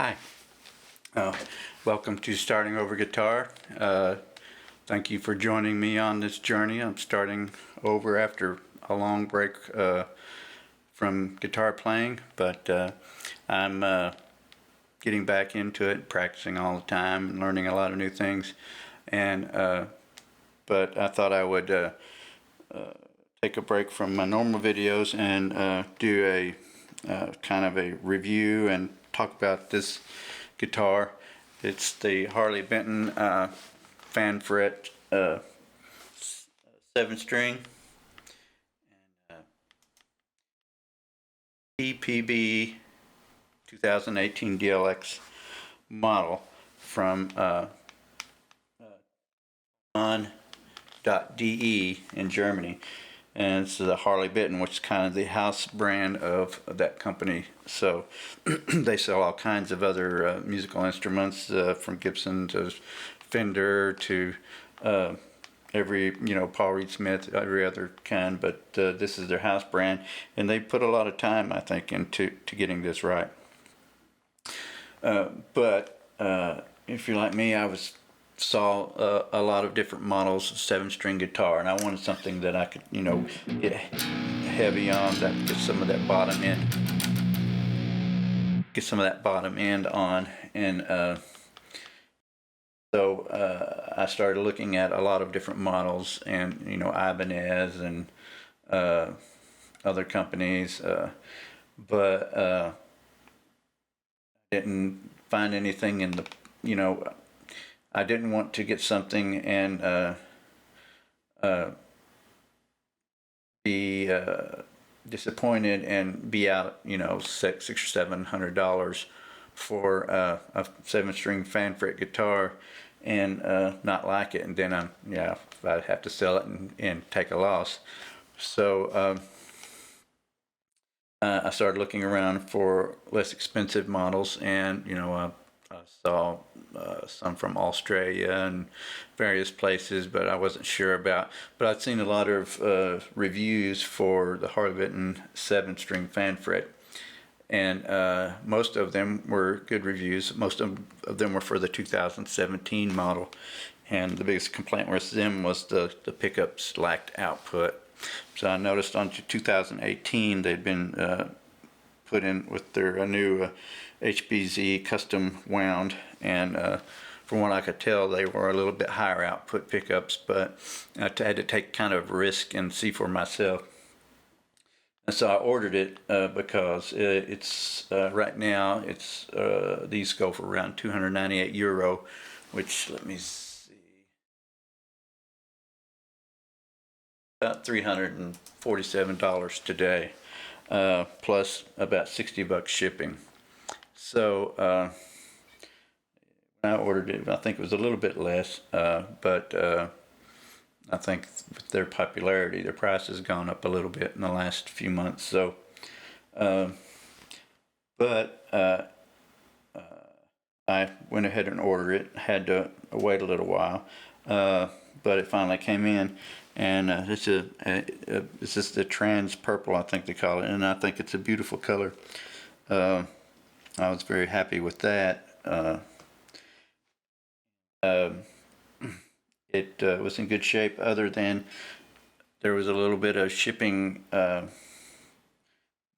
Hi. Welcome to Starting Over Guitar. Thank you for joining me on this journey. I'm starting over after a long break from guitar playing, but I'm getting back into it, practicing all the time, and learning a lot of new things. And but I thought I would take a break from my normal videos and do a kind of a review and talk about this guitar. It's the Harley Benton Fanfret 7-string and PPB 2018 DLX model from on.de in Germany. And it's the Harley Benton, which is kind of the house brand of that company. So they sell all kinds of other musical instruments, from Gibson to Fender to every, Paul Reed Smith, every other kind. But this is their house brand, and they put a lot of time, I think, into getting this right. But if you're like me, I saw a lot of different models of 7-string guitar, and I wanted something that I could, get heavy on, that get some of that bottom end on, and so I started looking at a lot of different models, and Ibanez and other companies, but didn't find anything in the, I didn't want to get something and be disappointed and be out, $600 or $700 for a 7-string Fanfret guitar and not like it, and then I'd have to sell it and take a loss. So I started looking around for less expensive models, and I saw some from Australia and various places, but I wasn't sure about. But I'd seen a lot of reviews for the Harley Benton 7-string Fanfret, and most of them were good reviews. Most of them were for the 2017 model, and the biggest complaint with them was the pickups lacked output. So I noticed on 2018 they'd been put in with their new HBZ custom wound, and from what I could tell, they were a little bit higher output pickups, but I had to take kind of a risk and see for myself. And so I ordered it because it's right now these go for around €298, which, let me see, about $347 today, plus about $60 shipping. So when I ordered it, I think it was a little bit less, but I think with their popularity, their price has gone up a little bit in the last few months. So, but I went ahead and ordered it. Had to wait a little while, but it finally came in, and this is the trans purple, I think they call it, and I think it's a beautiful color. I was very happy with that. It was in good shape, other than there was a little bit of shipping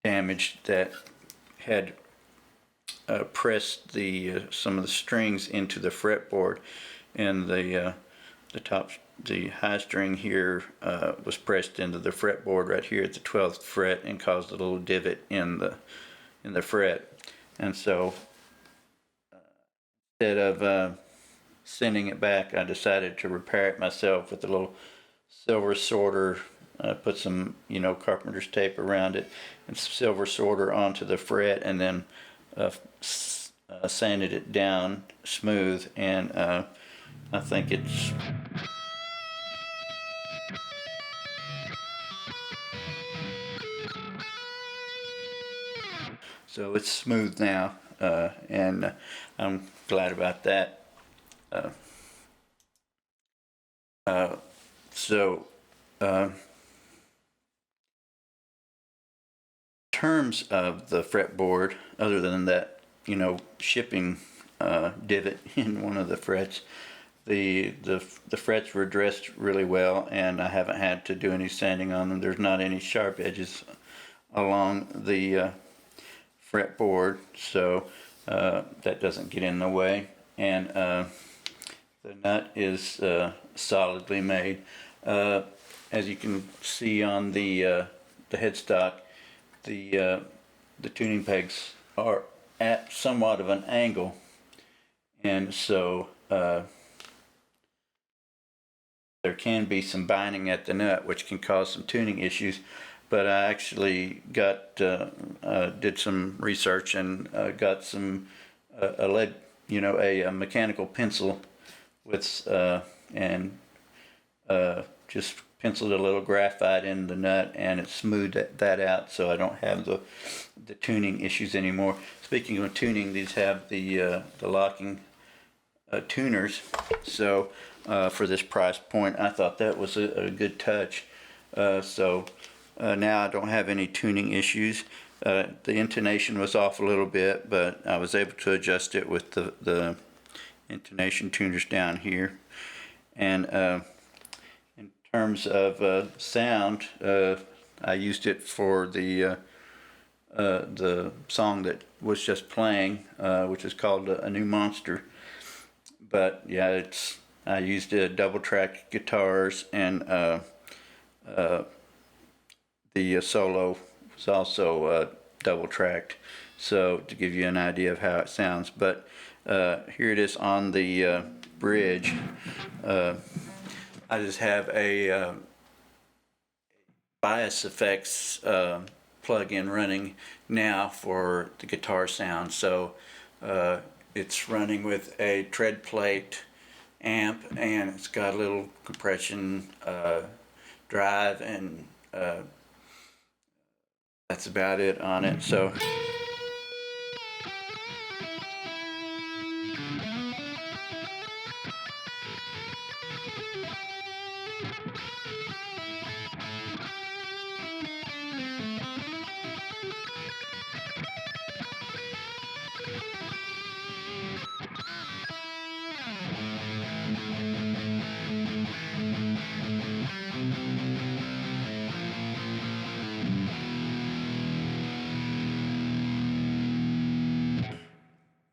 damage that had pressed some of the strings into the fretboard, and the high string here was pressed into the fretboard right here at the 12th fret and caused a little divot in the fret. And so instead of sending it back, I decided to repair it myself with a little silver sorter. Put some carpenter's tape around it and silver sorter onto the fret, and then sanded it down smooth, and I think it's so it's smooth now, and I'm glad about that. In terms of the fretboard, other than that, shipping divot in one of the frets. The frets were dressed really well, and I haven't had to do any sanding on them. There's not any sharp edges along the fretboard, so that doesn't get in the way. And the nut is solidly made. As you can see on the headstock, the tuning pegs are at somewhat of an angle, and so there can be some binding at the nut, which can cause some tuning issues. But I actually did some research and got some a mechanical pencil with and just penciled a little graphite in the nut, and it smoothed that out, so I don't have the tuning issues anymore. Speaking of tuning, these have the locking tuners, so for this price point, I thought that was a good touch. So now I don't have any tuning issues. The intonation was off a little bit, but I was able to adjust it with the intonation tuners down here. And in terms of sound, I used it for the song that was just playing, which is called A New Monster. But yeah, I used double track guitars, and the solo was also double tracked, so to give you an idea of how it sounds. But here it is on the bridge. I just have a bias effects plug-in running now for the guitar sound, so it's running with a tread plate amp, and it's got a little compression drive, and that's about it on it. So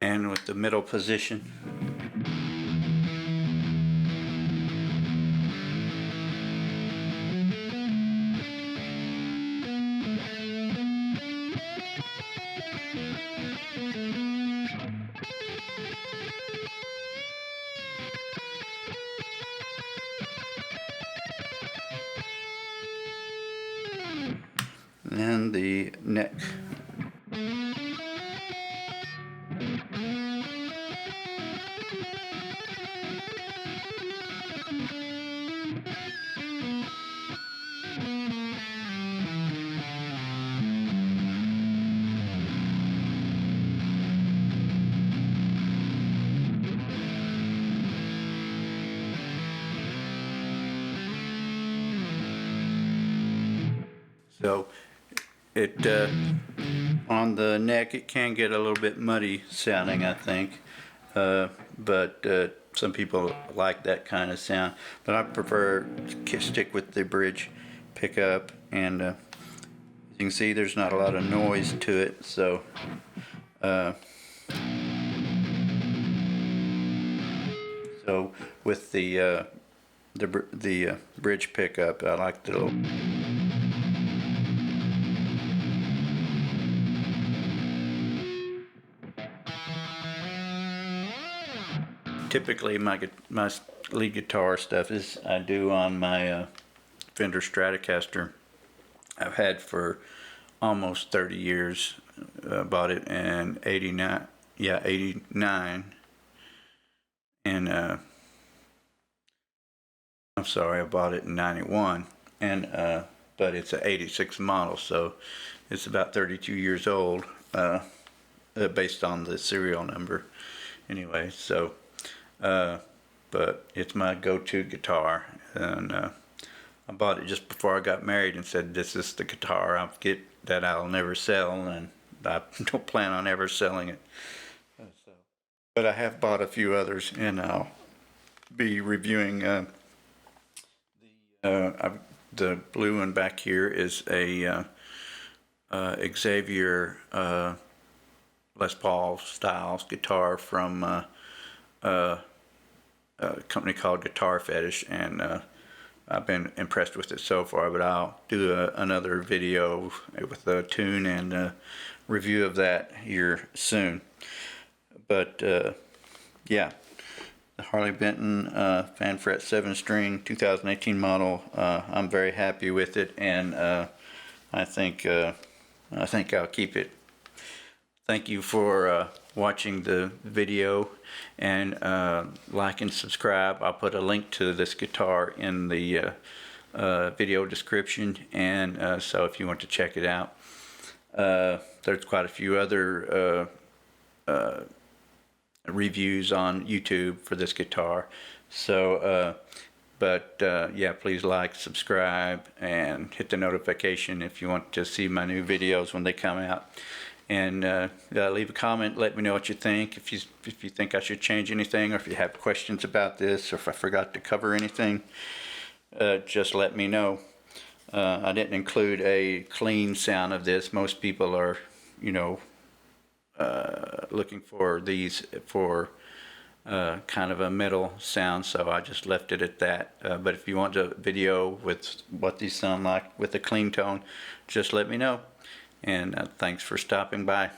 and with the middle position. And the neck. So it on the neck, it can get a little bit muddy sounding, I think, but some people like that kind of sound, but I prefer to stick with the bridge pickup. And as you can see, there's not a lot of noise to it, so so with the bridge pickup, I like the little. Typically, my lead guitar stuff is I do on my Fender Stratocaster. I've had for almost 30 years. Bought it in '89. Yeah, '89. And I'm sorry, I bought it in '91. And but it's an '86 model, so it's about 32 years old, based on the serial number. Anyway, so. But it's my go-to guitar, and I bought it just before I got married and said this is the guitar I'll never sell, and I don't plan on ever selling it. but I have bought a few others, and I'll be reviewing. The blue one back here is a Xavier Les Paul styles guitar from a company called Guitar Fetish, and I've been impressed with it so far, but I'll do another video with a tune and a review of that here soon. But yeah, the Harley Benton Fanfret 7-string 2018 model, I'm very happy with it, and I think I'll keep it. Thank you for watching the video, and like and subscribe. I'll put a link to this guitar in the video description, and so if you want to check it out. There's quite a few other reviews on YouTube for this guitar, so yeah, please like, subscribe, and hit the notification if you want to see my new videos when they come out. And leave a comment, let me know what you think, if you think I should change anything, or if you have questions about this, or if I forgot to cover anything, just let me know. I didn't include a clean sound of this. Most people are, you know, looking for these for kind of a metal sound, so I just left it at that. But if you want a video with what these sound like with a clean tone, just let me know. And thanks for stopping by.